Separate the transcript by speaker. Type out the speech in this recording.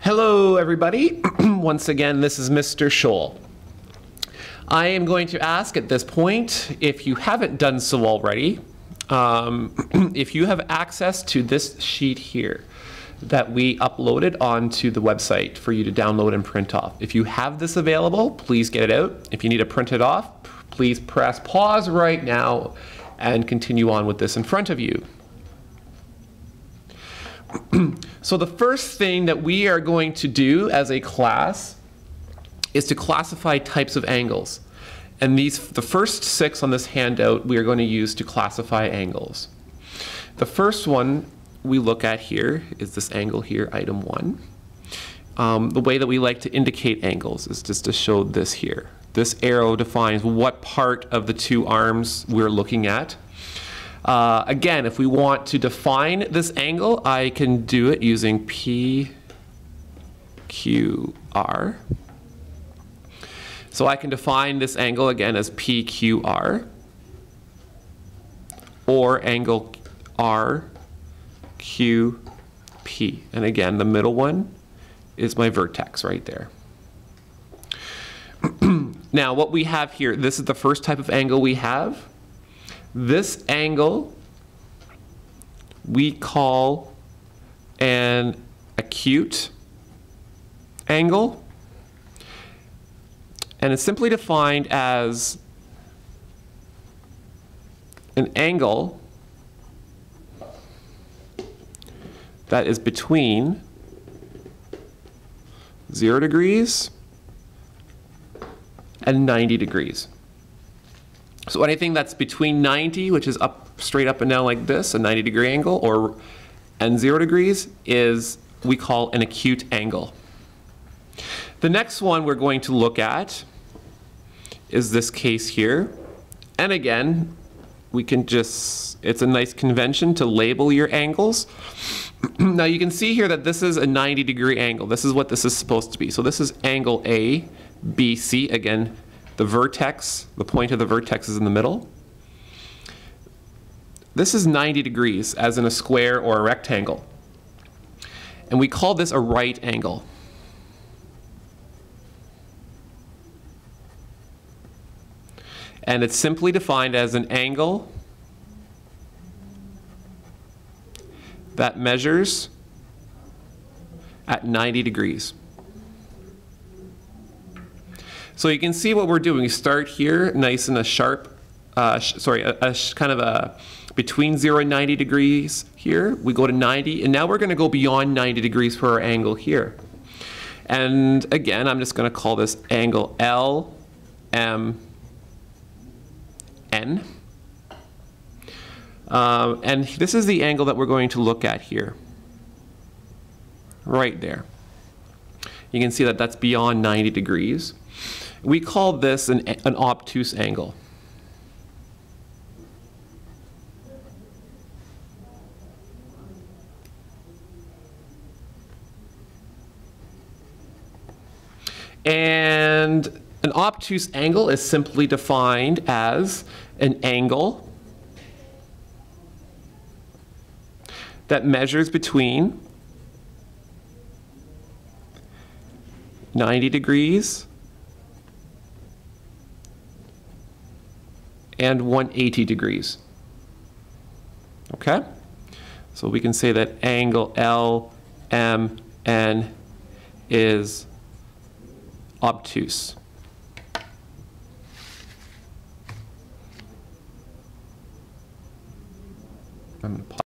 Speaker 1: Hello everybody, once again this is Mr. Scholl. I am going to ask at this point, if you haven't done so already, if you have access to this sheet here that we uploaded onto the website for you to download and print off. If you have this available, please get it out. If you need to print it off, please press pause right now and continue on with this in front of you. So the first thing that we are going to do as a class is to classify types of angles. And the first 6 on this handout we are going to use to classify angles. The first one we look at here is this angle here, item 1. The way that we like to indicate angles is just to show this here. This arrow defines what part of the 2 arms we're looking at. Again, if we want to define this angle, I can do it using PQR. So I can define this angle again as PQR, or angle RQP. And again, the middle one is my vertex right there. Now what we have here, this is the first type of angle we have. This angle we call an acute angle, and it's simply defined as an angle that is between 0 degrees and 90 degrees. So anything that's between 90, which is up, straight up and down like this, a 90-degree angle, and 0 degrees is we call an acute angle. The next one we're going to look at is this case here. And again, we can just, it's a nice convention to label your angles. Now you can see here that this is a 90-degree angle. This is what this is supposed to be. So this is angle A, B, C. Again, the vertex, the point of the vertex is in the middle. This is 90 degrees, as in a square or a rectangle. And we call this a right angle. And it's simply defined as an angle that measures at 90 degrees. So you can see what we're doing. We start here nice and a sharp, kind of a between 0 and 90 degrees here. We go to 90, and now we're going to go beyond 90 degrees for our angle here. And again, I'm just going to call this angle LMN. And this is the angle that we're going to look at here, right there. You can see that that's beyond 90 degrees. We call this an obtuse angle. And an obtuse angle is simply defined as an angle that measures between 90 degrees and 180 degrees. Okay? So we can say that angle LMN is obtuse. I'm going to pause.